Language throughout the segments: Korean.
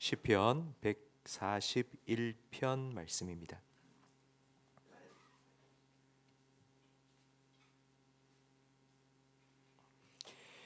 시편 141편 말씀입니다.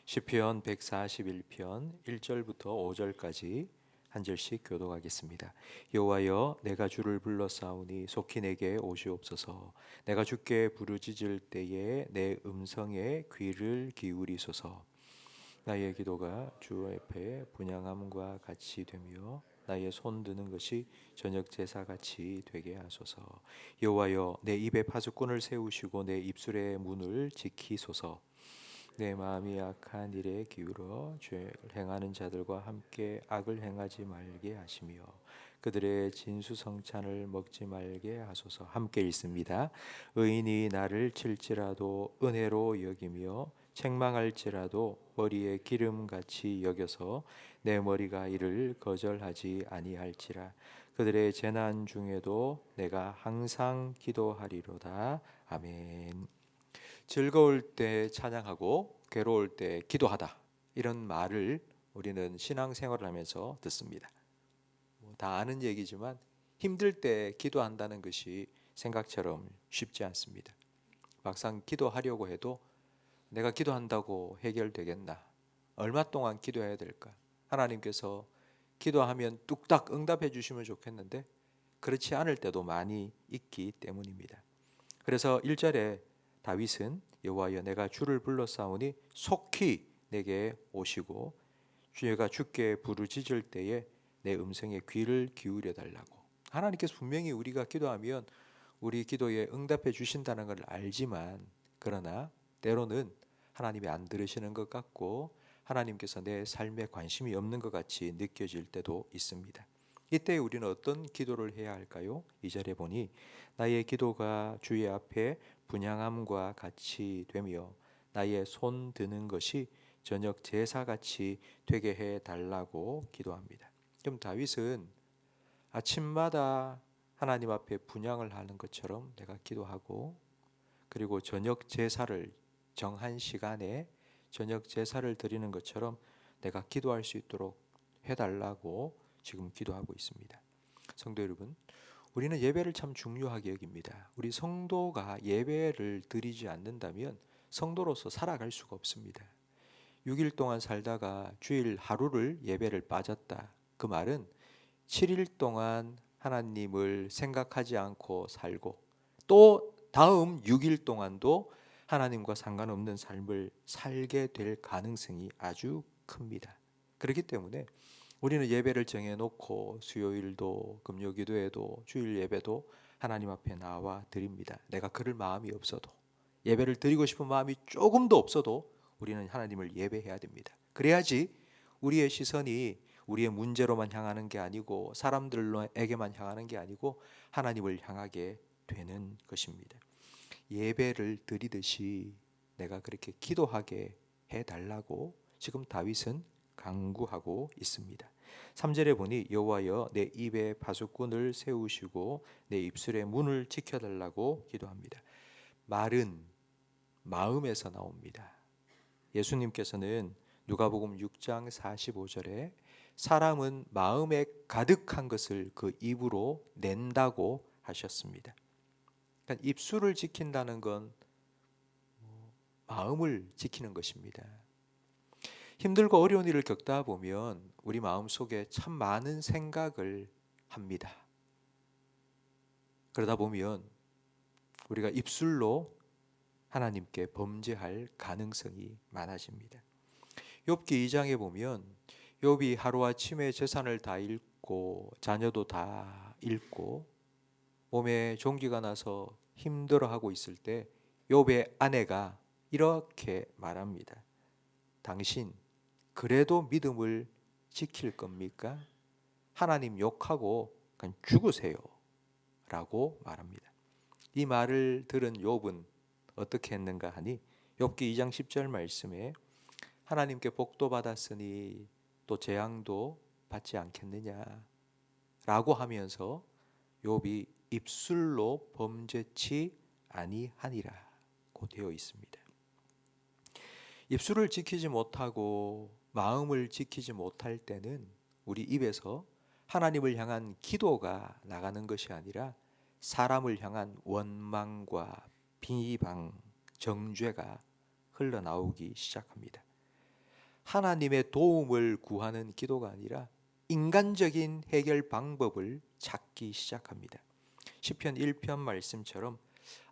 시편 141편 1절부터 5절까지 한 절씩 교독하겠습니다. 여호와여, 내가 주를 불러싸우니 속히 내게 오시옵소서. 내가 주께 부르짖을 때에 내 음성에 귀를 기울이소서. 나의 기도가 주 앞에 분향함과 같이 되며 나의 손 드는 것이 저녁 제사 같이 되게 하소서. 여호와여, 내 입에 파수꾼을 세우시고 내 입술의 문을 지키소서. 내 마음이 악한 일에 기울어 죄를 행하는 자들과 함께 악을 행하지 말게 하시며 그들의 진수성찬을 먹지 말게 하소서. 함께 읽습니다. 의인이 나를 칠지라도 은혜로 여기며 책망할지라도 머리에 기름같이 여겨서 내 머리가 이를 거절하지 아니할지라. 그들의 재난 중에도 내가 항상 기도하리로다. 아멘. 즐거울 때 찬양하고 괴로울 때 기도하다, 이런 말을 우리는 신앙생활을 하면서 듣습니다. 다 아는 얘기지만 힘들 때 기도한다는 것이 생각처럼 쉽지 않습니다. 막상 기도하려고 해도 내가 기도한다고 해결되겠나? 얼마 동안 기도해야 될까? 하나님께서 기도하면 뚝딱 응답해 주시면 좋겠는데 그렇지 않을 때도 많이 있기 때문입니다. 그래서 1절에 다윗은 여호와여, 내가 주를 불러싸우니 속히 내게 오시고 주가 주께 부르짖을 때에 내 음성에 귀를 기울여 달라고. 하나님께서 분명히 우리가 기도하면 우리 기도에 응답해 주신다는 걸 알지만, 그러나 때로는 하나님이 안 들으시는 것 같고 하나님께서 내 삶에 관심이 없는 것 같이 느껴질 때도 있습니다. 이때 우리는 어떤 기도를 해야 할까요? 2절에 보니 나의 기도가 주의 앞에 분향함과 같이 되며 나의 손 드는 것이 저녁 제사같이 되게 해 달라고 기도합니다. 그럼 다윗은 아침마다 하나님 앞에 분향을 하는 것처럼 내가 기도하고, 그리고 저녁 제사를 정한 시간에 저녁 제사를 드리는 것처럼 내가 기도할 수 있도록 해달라고 지금 기도하고 있습니다. 성도 여러분, 우리는 예배를 참 중요하게 여깁니다. 우리 성도가 예배를 드리지 않는다면 성도로서 살아갈 수가 없습니다. 6일 동안 살다가 주일 하루를 예배를 빠졌다. 그 말은 7일 동안 하나님을 생각하지 않고 살고 또 다음 6일 동안도 하나님과 상관없는 삶을 살게 될 가능성이 아주 큽니다. 그렇기 때문에 우리는 예배를 정해놓고 수요일도 금요기도에도 주일 예배도 하나님 앞에 나와 드립니다. 내가 그럴 마음이 없어도, 예배를 드리고 싶은 마음이 조금도 없어도 우리는 하나님을 예배해야 됩니다. 그래야지 우리의 시선이 우리의 문제로만 향하는 게 아니고 사람들에게만 향하는 게 아니고 하나님을 향하게 되는 것입니다. 예배를 드리듯이 내가 그렇게 기도하게 해달라고 지금 다윗은 강구하고 있습니다. 3절에 보니 여호와여, 내 입에 파수꾼을 세우시고 내 입술의 문을 지켜달라고 기도합니다. 말은 마음에서 나옵니다. 예수님께서는 누가복음 6장 45절에 사람은 마음에 가득한 것을 그 입으로 낸다고 하셨습니다. 그러니까 입술을 지킨다는 건 마음을 지키는 것입니다. 힘들고 어려운 일을 겪다 보면 우리 마음속에 참 많은 생각을 합니다. 그러다 보면 우리가 입술로 하나님께 범죄할 가능성이 많아집니다. 욥기 2장에 보면 욥이 하루아침에 재산을 다 잃고 자녀도 다 잃고 몸에 종기가 나서 힘들어하고 있을 때 욥의 아내가 이렇게 말합니다. 당신 그래도 믿음을 지킬 겁니까? 하나님 욕하고 그냥 죽으세요 라고 말합니다. 이 말을 들은 욥은 어떻게 했는가 하니 욥기 2장 10절 말씀에 하나님께 복도 받았으니 또 재앙도 받지 않겠느냐 라고 하면서 욥이 입술로 범죄치 아니하니라고 되어 있습니다. 입술을 지키지 못하고 마음을 지키지 못할 때는 우리 입에서 하나님을 향한 기도가 나가는 것이 아니라 사람을 향한 원망과 비방, 정죄가 흘러나오기 시작합니다. 하나님의 도움을 구하는 기도가 아니라 인간적인 해결 방법을 찾기 시작합니다. 시편 1편 말씀처럼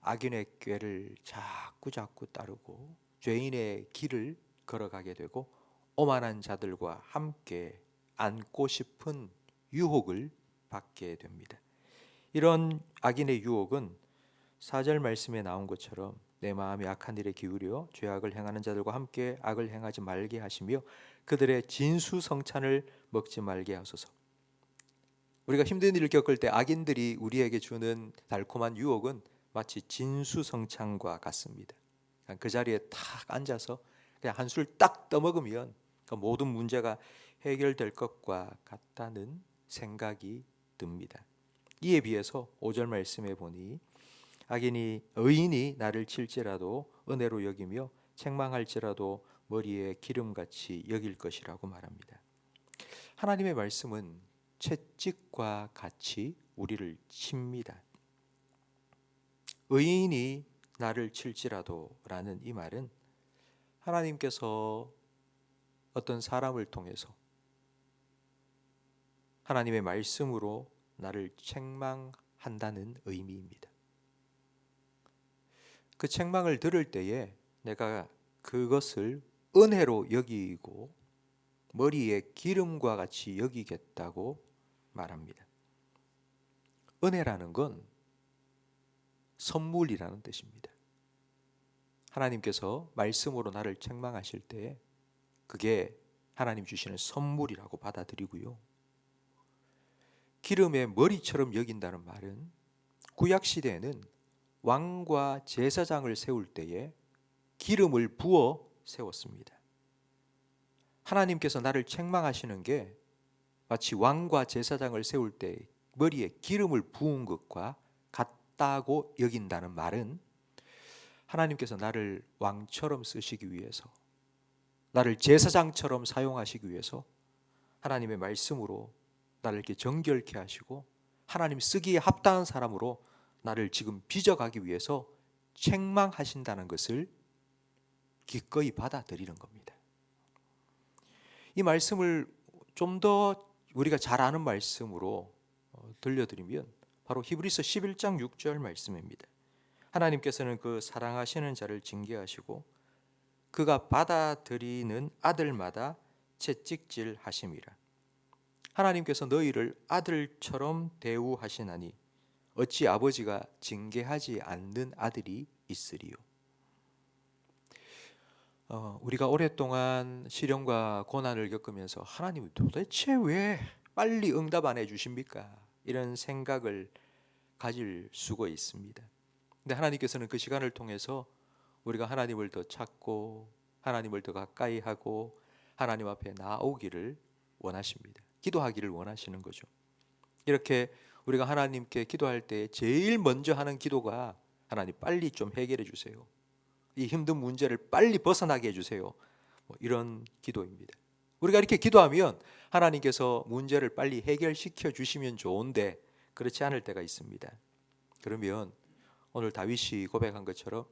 악인의 꾀를 자꾸 따르고 죄인의 길을 걸어가게 되고 오만한 자들과 함께 앉고 싶은 유혹을 받게 됩니다. 이런 악인의 유혹은 4절 말씀에 나온 것처럼 내 마음이 악한 일에 기울여 죄악을 행하는 자들과 함께 악을 행하지 말게 하시며 그들의 진수성찬을 먹지 말게 하소서. 우리가 힘든 일을 겪을 때 악인들이 우리에게 주는 달콤한 유혹은 마치 진수성찬과 같습니다. 그 자리에 탁 앉아서 그냥 한술 딱 떠먹으면 그 모든 문제가 해결될 것과 같다는 생각이 듭니다. 이에 비해서 5절 말씀에 보니 의인이 나를 칠지라도 은혜로 여기며 책망할지라도 머리에 기름같이 여길 것이라고 말합니다. 하나님의 말씀은 채찍과 같이 우리를 칩니다. 의인이 나를 칠지라도 라는 이 말은 하나님께서 어떤 사람을 통해서 하나님의 말씀으로 나를 책망한다는 의미입니다. 그 책망을 들을 때에 내가 그것을 은혜로 여기고 머리에 기름과 같이 여기겠다고 말합니다. 은혜라는 건 선물이라는 뜻입니다. 하나님께서 말씀으로 나를 책망하실 때 그게 하나님 주시는 선물이라고 받아들이고요. 기름의 머리처럼 여긴다는 말은 구약시대에는 왕과 제사장을 세울 때에 기름을 부어 세웠습니다. 하나님께서 나를 책망하시는 게 마치 왕과 제사장을 세울 때 머리에 기름을 부은 것과 같다고 여긴다는 말은 하나님께서 나를 왕처럼 쓰시기 위해서, 나를 제사장처럼 사용하시기 위해서 하나님의 말씀으로 나를 이렇게 정결케 하시고 하나님 쓰기에 합당한 사람으로 나를 지금 빚어가기 위해서 책망하신다는 것을 기꺼이 받아들이는 겁니다. 이 말씀을 좀 더 우리가 잘 아는 말씀으로 들려드리면 바로 히브리서 11장 6절 말씀입니다. 하나님께서는 그 사랑하시는 자를 징계하시고 그가 받아들이는 아들마다 채찍질 하심이라. 하나님께서 너희를 아들처럼 대우하시나니 어찌 아버지가 징계하지 않는 아들이 있으리요. 우리가 오랫동안 시련과 고난을 겪으면서 하나님이 도대체 왜 빨리 응답 안 해주십니까? 이런 생각을 가질 수가 있습니다. 근데 하나님께서는 그 시간을 통해서 우리가 하나님을 더 찾고 하나님을 더 가까이 하고 하나님 앞에 나오기를 원하십니다. 기도하기를 원하시는 거죠. 이렇게 우리가 하나님께 기도할 때 제일 먼저 하는 기도가 하나님 빨리 좀 해결해 주세요. 이 힘든 문제를 빨리 벗어나게 해주세요. 이런 기도입니다. 우리가 이렇게 기도하면 하나님께서 문제를 빨리 해결시켜 주시면 좋은데 그렇지 않을 때가 있습니다. 그러면 오늘 다윗이 고백한 것처럼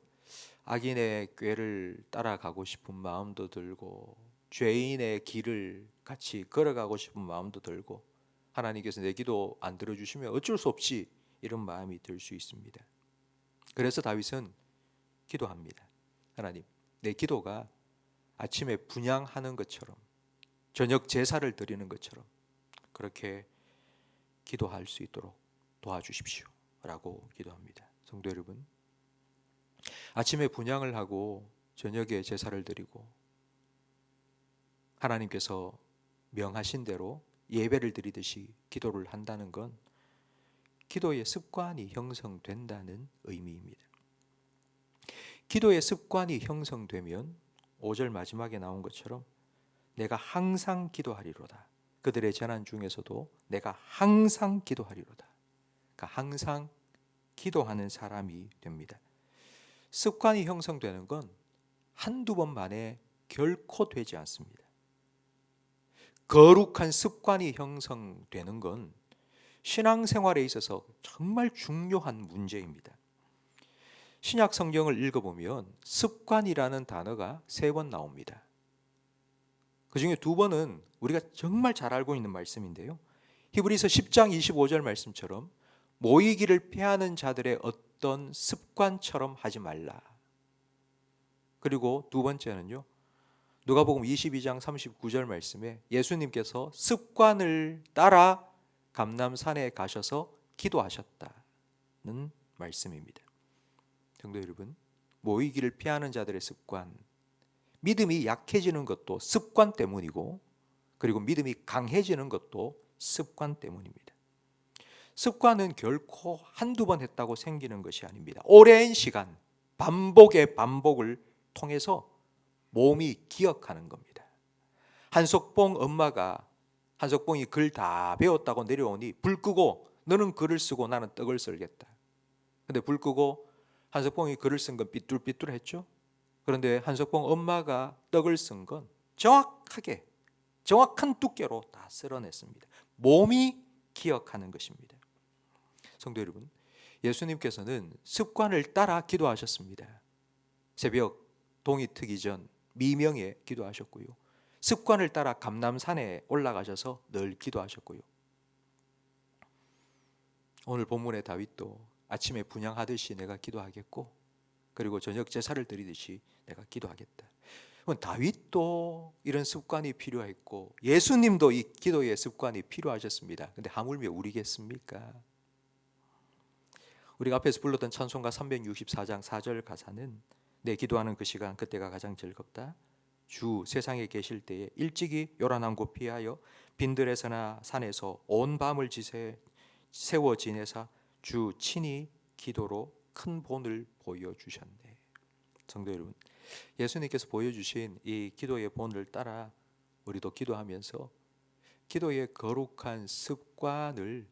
악인의 꾀를 따라가고 싶은 마음도 들고 죄인의 길을 같이 걸어가고 싶은 마음도 들고 하나님께서 내 기도 안 들어주시면 어쩔 수 없이 이런 마음이 들 수 있습니다. 그래서 다윗은 기도합니다. 하나님, 내 기도가 아침에 분향하는 것처럼 저녁 제사를 드리는 것처럼 그렇게 기도할 수 있도록 도와주십시오 라고 기도합니다. 성도 여러분, 아침에 분향을 하고 저녁에 제사를 드리고 하나님께서 명하신 대로 예배를 드리듯이 기도를 한다는 건 기도의 습관이 형성된다는 의미입니다. 기도의 습관이 형성되면 5절 마지막에 나온 것처럼 내가 항상 기도하리로다. 그들의 재난 중에서도 내가 항상 기도하리로다. 그러니까 항상 기도하는 사람이 됩니다. 습관이 형성되는 건 한두 번 만에 결코 되지 않습니다. 거룩한 습관이 형성되는 건 신앙생활에 있어서 정말 중요한 문제입니다. 신약 성경을 읽어보면 습관이라는 단어가 3번 나옵니다. 그 중에 2번은 우리가 정말 잘 알고 있는 말씀인데요. 히브리서 10장 25절 말씀처럼 모이기를 피하는 자들의 어떤 습관처럼 하지 말라. 그리고 2번째는요. 누가복음 22장 39절 말씀에 예수님께서 습관을 따라 감람산에 가셔서 기도하셨다는 말씀입니다. 성도 여러분, 모이기를 피하는 자들의 습관, 믿음이 약해지는 것도 습관 때문이고, 그리고 믿음이 강해지는 것도 습관 때문입니다. 습관은 결코 한두 번 했다고 생기는 것이 아닙니다. 오랜 시간 반복의 반복을 통해서 몸이 기억하는 겁니다. 한석봉 엄마가 한석봉이 글 다 배웠다고 내려오니 불 끄고 너는 글을 쓰고 나는 떡을 썰겠다. 근데 불 끄고 한석봉이 글을 쓴 건 삐뚤삐뚤했죠. 그런데 한석봉 엄마가 떡을 쓴 건 정확하게 정확한 두께로 다 썰어냈습니다. 몸이 기억하는 것입니다. 성도 여러분, 예수님께서는 습관을 따라 기도하셨습니다. 새벽 동이 트기 전 미명에 기도하셨고요. 습관을 따라 감람산에 올라가셔서 늘 기도하셨고요. 오늘 본문의 다윗도 아침에 분향하듯이 내가 기도하겠고, 그리고 저녁 제사를 드리듯이 내가 기도하겠다. 다윗도 이런 습관이 필요했고 예수님도 이 기도의 습관이 필요하셨습니다. 근데 하물며 우리겠습니까? 우리가 앞에서 불렀던 찬송가 364장 4절 가사는 내 기도하는 그 시간 그때가 가장 즐겁다. 주 세상에 계실 때에 일찍이 요란한 곳 피하여 빈들에서나 산에서 온 밤을 세워 지내사 주 친히 기도로 큰 본을 보여주셨네. 성도 여러분, 예수님께서 보여주신 이 기도의 본을 따라 우리도 기도하면서 기도의 거룩한 습관을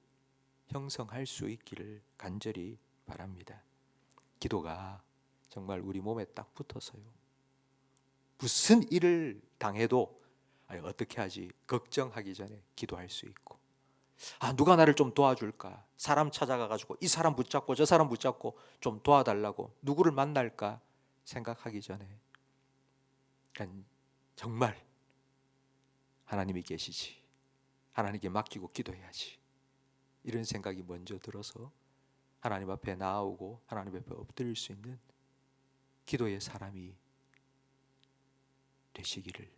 형성할 수 있기를 간절히 바랍니다. 기도가 정말 우리 몸에 딱 붙어서요, 무슨 일을 당해도 어떻게 하지 걱정하기 전에 기도할 수 있고, 누가 나를 좀 도와줄까, 사람 찾아가가지고 이 사람 붙잡고 저 사람 붙잡고 좀 도와달라고 누구를 만날까 생각하기 전에 정말 하나님이 계시지, 하나님께 맡기고 기도해야지, 이런 생각이 먼저 들어서 하나님 앞에 나아오고 하나님 앞에 엎드릴 수 있는 기도의 사람이 되시기를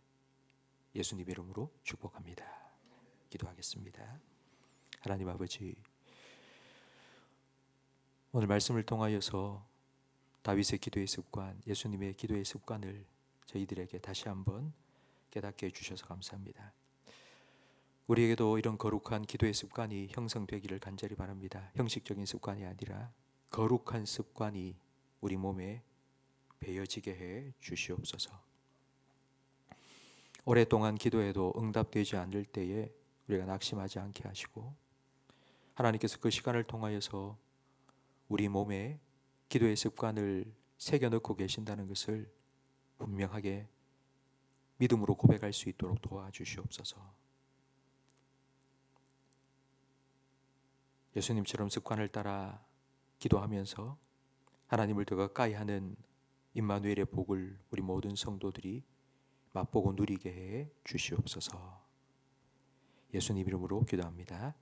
예수님 이름으로 축복합니다. 기도하겠습니다. 하나님 아버지, 오늘 말씀을 통하여서 다윗의 기도의 습관, 예수님의 기도의 습관을 저희들에게 다시 한번 깨닫게 해주셔서 감사합니다. 우리에게도 이런 거룩한 기도의 습관이 형성되기를 간절히 바랍니다. 형식적인 습관이 아니라 거룩한 습관이 우리 몸에 배어지게 해 주시옵소서. 오랫동안 기도해도 응답되지 않을 때에 우리가 낙심하지 않게 하시고, 하나님께서 그 시간을 통하여서 우리 몸에 기도의 습관을 새겨넣고 계신다는 것을 분명하게 믿음으로 고백할 수 있도록 도와주시옵소서. 예수님처럼 습관을 따라 기도하면서 하나님을 더 가까이 하는 임마누엘의 복을 우리 모든 성도들이 맛보고 누리게 해 주시옵소서. 예수님 이름으로 기도합니다.